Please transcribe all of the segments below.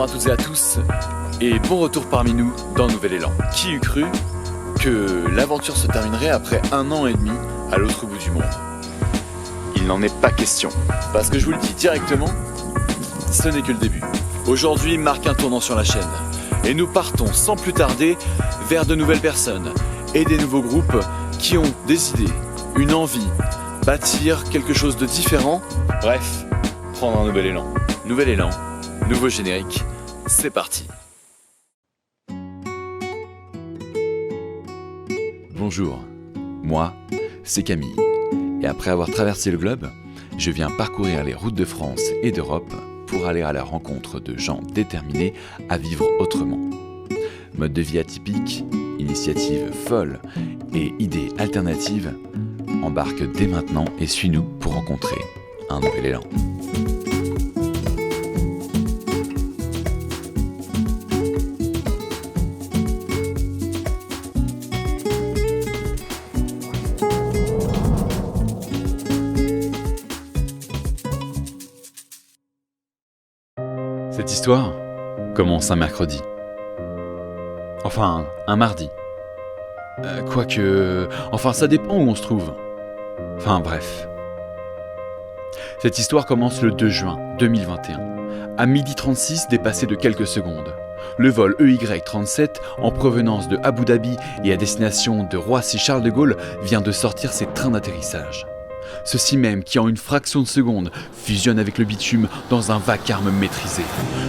à toutes et à tous, et bon retour parmi nous dans Nouvel Élan. Qui eût cru que l'aventure se terminerait après 1 an et demi à l'autre bout du monde? Il n'en est pas question, parce que je vous le dis directement, ce n'est que le début. Aujourd'hui marque un tournant sur la chaîne, et nous partons sans plus tarder vers de nouvelles personnes et des nouveaux groupes qui ont des idées, une envie, bâtir quelque chose de différent, bref, prendre un nouvel élan. Nouvel élan, nouveau générique, c'est parti. Bonjour, moi, c'est Camille, et après avoir traversé le globe, je viens parcourir les routes de France et d'Europe pour aller à la rencontre de gens déterminés à vivre autrement. Mode de vie atypique, initiatives folles et idées alternatives, embarque dès maintenant et suis-nous pour rencontrer un nouvel élan. Cette histoire commence un mercredi. Enfin, un mardi. Enfin, ça dépend où on se trouve. Enfin, bref. Cette histoire commence le 2 juin 2021. À 12h36, dépassé de quelques secondes. Le vol EY37, en provenance de Abu Dhabi et à destination de Roissy-Charles de Gaulle, vient de sortir ses trains d'atterrissage. Ceux-ci même qui, en une fraction de seconde, fusionnent avec le bitume dans un vacarme maîtrisé.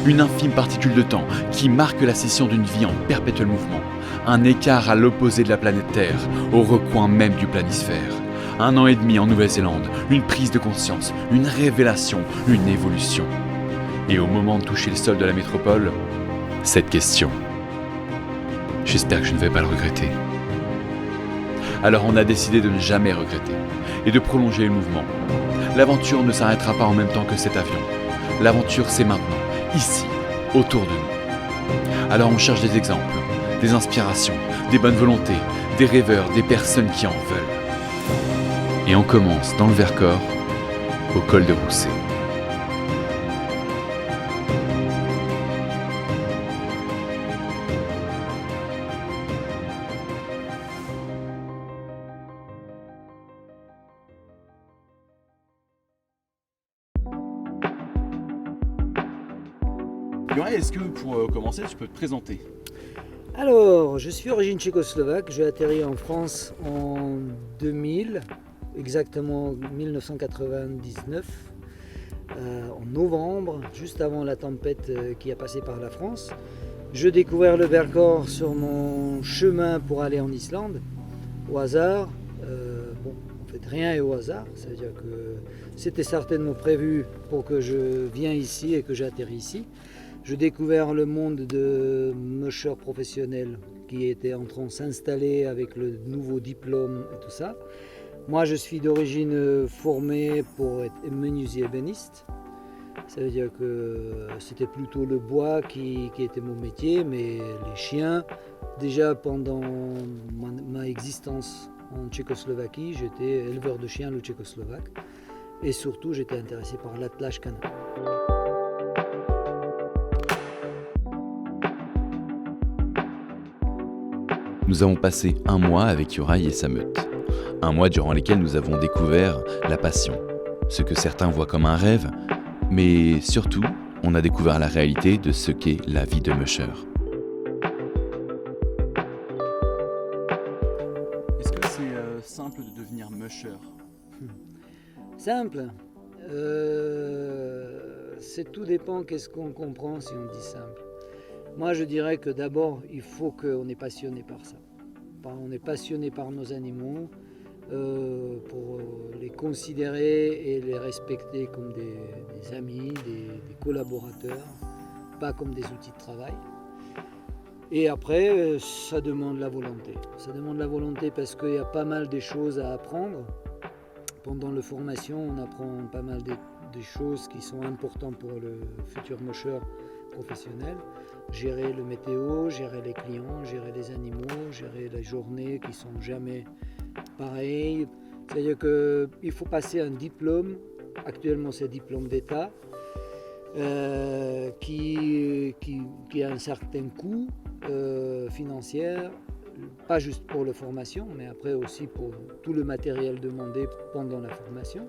Une infime particule de temps qui marque la cession d'une vie en perpétuel mouvement. Un écart à l'opposé de la planète Terre, au recoin même du planisphère. 1 an et demi en Nouvelle-Zélande, une prise de conscience, une révélation, une évolution. Et au moment de toucher le sol de la métropole, cette question. J'espère que je ne vais pas le regretter. Alors on a décidé de ne jamais regretter et de prolonger le mouvement. L'aventure ne s'arrêtera pas en même temps que cet avion. L'aventure, c'est maintenant, ici, autour de nous. Alors on cherche des exemples, des inspirations, des bonnes volontés, des rêveurs, des personnes qui en veulent. Et on commence dans le Vercors, au col de Rousset. Est-ce que pour commencer, tu peux te présenter? Alors, je suis d'origine tchécoslovaque, j'ai atterri en France en 2000, exactement 1999, en novembre, juste avant la tempête qui a passé par la France. Je découvrais le Vercors sur mon chemin pour aller en Islande, au hasard. En fait, rien est au hasard, ça veut dire que c'était certainement prévu pour que je vienne ici et que j'atterris ici. Je découvert le monde de mushers professionnels qui était en train de s'installer avec le nouveau diplôme et tout ça. Moi, je suis d'origine formée pour être menuisier ébéniste. Ça veut dire que c'était plutôt le bois qui était mon métier, mais les chiens, déjà pendant ma existence en Tchécoslovaquie, j'étais éleveur de chiens, le tchécoslovaque. Et surtout, j'étais intéressé par l'attelage canin. Nous avons passé 1 mois avec Yoraï et sa meute. 1 mois durant lequel nous avons découvert la passion. Ce que certains voient comme un rêve, mais surtout, on a découvert la réalité de ce qu'est la vie de musher. Est-ce que c'est simple de devenir musher? Simple. Tout dépend qu'est-ce qu'on comprend si on dit simple. Moi, je dirais que d'abord, il faut qu'on est passionné par ça. On est passionné par nos animaux, pour les considérer et les respecter comme des amis, des collaborateurs, pas comme des outils de travail. Et après, ça demande la volonté. Ça demande la volonté parce qu'il y a pas mal de choses à apprendre. Pendant la formation, on apprend pas mal de choses qui sont importantes pour le futur musher professionnel. Gérer le météo, gérer les clients, gérer les animaux, gérer les journées qui sont jamais pareilles. C'est-à-dire qu'il faut passer un diplôme, actuellement c'est diplôme d'État, qui a un certain coût financier, pas juste pour la formation, mais après aussi pour tout le matériel demandé pendant la formation.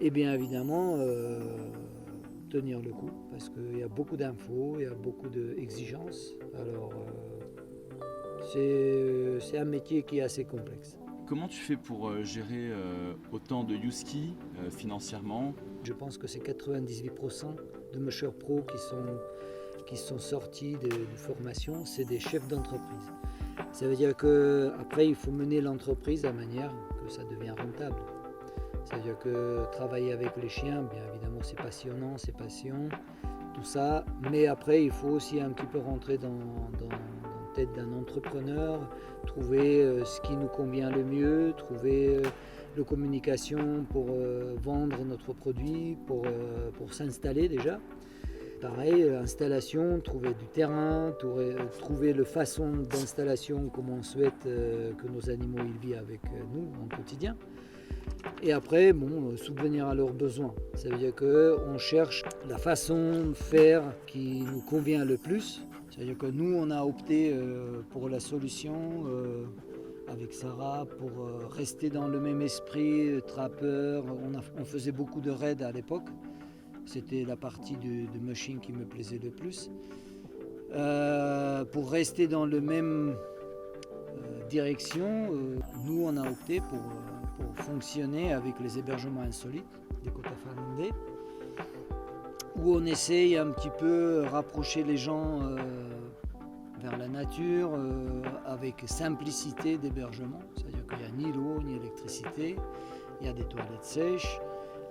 Et bien évidemment, tenir le coup, parce qu'il y a beaucoup d'infos, il y a beaucoup d'exigences. Alors, c'est un métier qui est assez complexe. Comment tu fais pour gérer autant de use-ski financièrement? Je pense que c'est 98% de mushers pro qui sont sortis de formation, c'est des chefs d'entreprise. Ça veut dire qu'après, il faut mener l'entreprise de manière que ça devient rentable. C'est-à-dire que travailler avec les chiens, bien évidemment, c'est passionnant, c'est patient, tout ça. Mais après, il faut aussi un petit peu rentrer dans la tête d'un entrepreneur, trouver ce qui nous convient le mieux, trouver la communication pour vendre notre produit, pour s'installer déjà. Pareil, installation, trouver du terrain, trouver la façon d'installation, comment on souhaite que nos animaux ils vivent avec nous en quotidien. Et après, subvenir à leurs besoins. Ça veut dire qu'on cherche la façon de faire qui nous convient le plus. C'est-à-dire que nous, on a opté pour la solution avec Sarah pour rester dans le même esprit, trappeur. On faisait beaucoup de raids à l'époque. C'était la partie de mushing qui me plaisait le plus. Pour rester dans la même direction, nous on a opté pour fonctionner avec les hébergements insolites des Kota finlandais, où on essaye un petit peu rapprocher les gens vers la nature avec simplicité d'hébergement. C'est-à-dire qu'il n'y a ni l'eau ni l'électricité, il y a des toilettes sèches.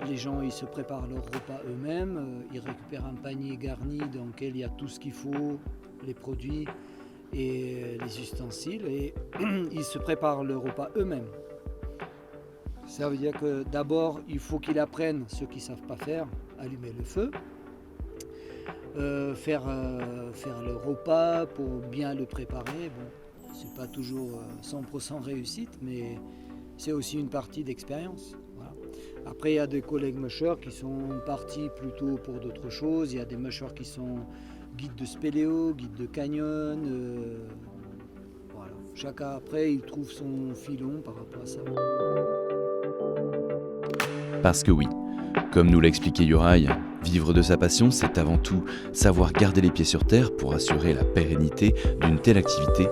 Les gens ils se préparent leur repas eux-mêmes, ils récupèrent un panier garni dans lequel il y a tout ce qu'il faut, les produits et les ustensiles, et ils se préparent leur repas eux-mêmes. Ça veut dire que d'abord il faut qu'ils apprennent ce qu'ils ne savent pas faire, allumer le feu, faire le repas pour bien le préparer. Bon, c'est pas toujours 100% réussite, mais c'est aussi une partie d'expérience. Voilà. Après, il y a des collègues mushers qui sont partis plutôt pour d'autres choses. Il y a des mushers qui sont guides de spéléo, guides de canyon. Voilà. Chacun, après, il trouve son filon par rapport à ça. Parce que oui, comme nous l'a expliqué Yoraï, vivre de sa passion, c'est avant tout savoir garder les pieds sur terre pour assurer la pérennité d'une telle activité,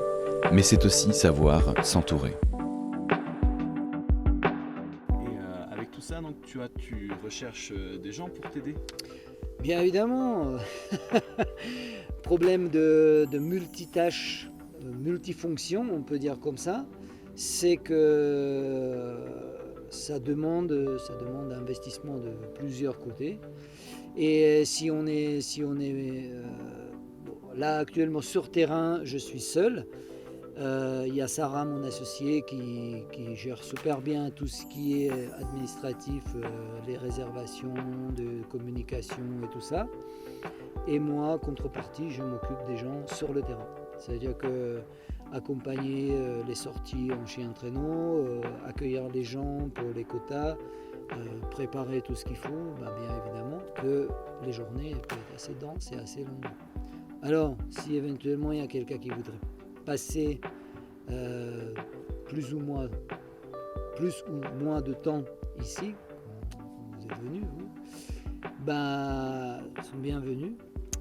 mais c'est aussi savoir s'entourer. Ça, donc tu recherches des gens pour t'aider? Bien évidemment. Problème de multitâche, multifonction, on peut dire comme ça, c'est que ça demande un investissement de plusieurs côtés. Et si on est là actuellement sur terrain, je suis seul. Il y a Sarah, mon associée, qui gère super bien tout ce qui est administratif, les réservations de communication et tout ça. Et moi, contrepartie, je m'occupe des gens sur le terrain. C'est-à-dire que accompagner les sorties en chien traîneau, accueillir les gens pour les quotas, préparer tout ce qu'il faut, bien évidemment que les journées peuvent être assez denses et assez longues. Alors, si éventuellement il y a quelqu'un qui voudrait passer plus ou moins de temps ici, quand vous êtes venus, ils sont bienvenus.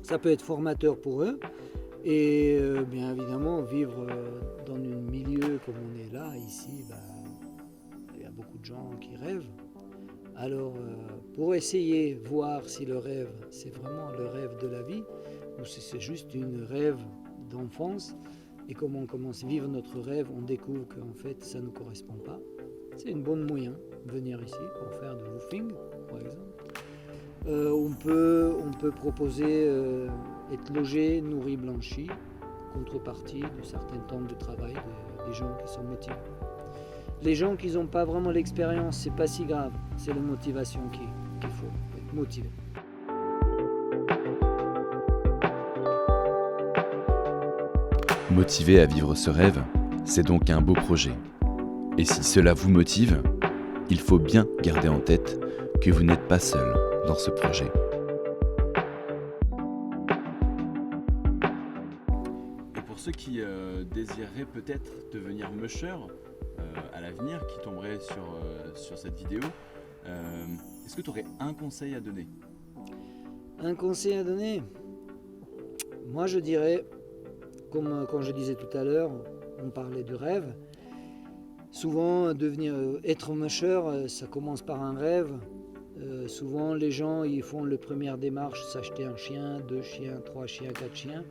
Ça peut être formateur pour eux et bien évidemment vivre dans un milieu comme on est là, ici, il y a beaucoup de gens qui rêvent. Alors pour essayer, voir si le rêve, c'est vraiment le rêve de la vie ou si c'est juste une rêve d'enfance, et comment on commence à vivre notre rêve, on découvre qu'en fait ça ne nous correspond pas. C'est une bonne moyen de venir ici pour faire du woofing, par exemple. On peut proposer être logé, nourri, blanchi, contrepartie de certains temps de travail des gens qui sont motivés. Les gens qui n'ont pas vraiment l'expérience, c'est pas si grave, c'est la motivation qu'il faut, être motivé. Motivé à vivre ce rêve, c'est donc un beau projet. Et si cela vous motive, il faut bien garder en tête que vous n'êtes pas seul dans ce projet. pour ceux qui désireraient peut-être devenir musher à l'avenir, qui tomberaient sur cette vidéo, est-ce que tu aurais un conseil à donner? Un conseil à donner? Moi je dirais, comme quand je disais tout à l'heure, on parlait du rêve. Souvent être musher, ça commence par un rêve. Souvent les gens ils font la première démarche, s'acheter un chien, 2 chiens, 3 chiens, 4 chiens.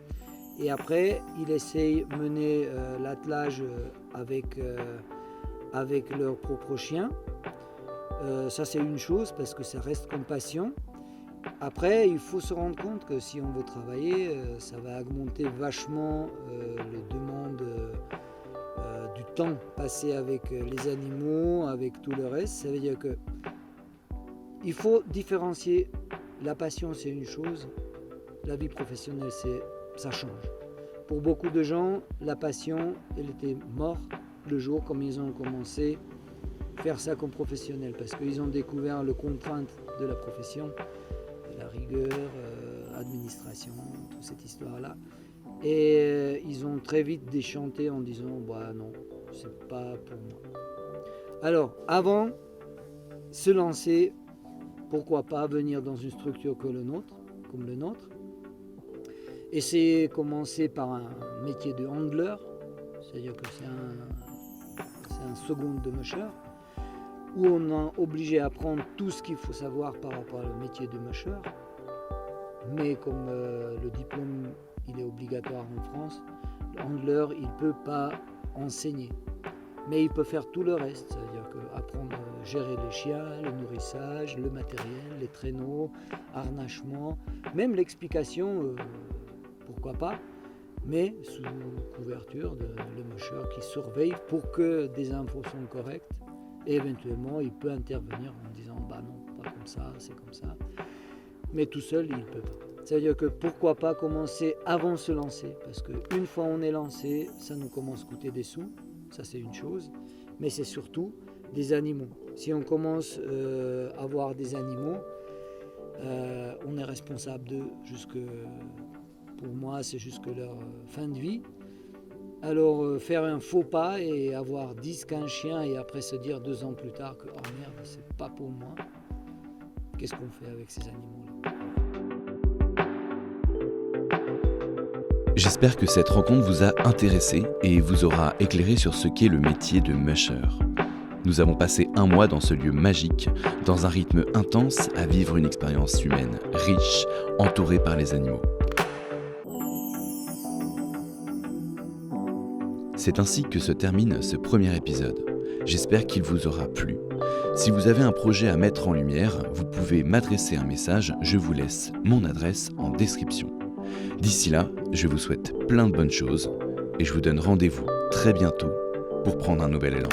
Et après ils essayent de mener l'attelage avec leur propre chien. Ça c'est une chose parce que ça reste comme passion. Après, il faut se rendre compte que si on veut travailler, ça va augmenter vachement les demandes du temps passé avec les animaux, avec tout le reste. Ça veut dire que il faut différencier. La passion, c'est une chose. La vie professionnelle, ça change. Pour beaucoup de gens, la passion, elle était morte le jour comme ils ont commencé à faire ça comme professionnel parce qu'ils ont découvert le contrainte de la profession. La rigueur, administration, toute cette histoire-là. Et ils ont très vite déchanté en disant bah non, c'est pas pour moi. Alors, avant se lancer, pourquoi pas venir dans une structure comme le nôtre. Essayer de commencer par un métier de handler, c'est-à-dire que c'est un second de musher, où on est obligé à apprendre tout ce qu'il faut savoir par rapport au métier de musher. Mais comme le diplôme il est obligatoire en France, le handler il ne peut pas enseigner. Mais il peut faire tout le reste, c'est-à-dire apprendre à gérer les chiens, le nourrissage, le matériel, les traîneaux, harnachement, même l'explication, pourquoi pas, mais sous couverture de le musher qui surveille pour que des infos sont correctes. Et éventuellement, il peut intervenir en disant « bah non, pas comme ça, c'est comme ça ». Mais tout seul, il ne peut pas. Ça veut dire que pourquoi pas commencer avant de se lancer. Parce qu'une fois on est lancé, ça nous commence à coûter des sous. Ça, c'est une chose. Mais c'est surtout des animaux. Si on commence à avoir des animaux, on est responsable d'eux pour moi, c'est jusque leur fin de vie. Alors faire un faux pas et avoir 10-15 chiens et après se dire 2 ans plus tard que oh merde, c'est pas pour moi. Qu'est-ce qu'on fait avec ces animaux-là? J'espère que cette rencontre vous a intéressé et vous aura éclairé sur ce qu'est le métier de musher. Nous avons passé un mois dans ce lieu magique, dans un rythme intense à vivre une expérience humaine, riche, entourée par les animaux. C'est ainsi que se termine ce premier épisode. J'espère qu'il vous aura plu. Si vous avez un projet à mettre en lumière, vous pouvez m'adresser un message, je vous laisse mon adresse en description. D'ici là, je vous souhaite plein de bonnes choses et je vous donne rendez-vous très bientôt pour prendre un nouvel élan.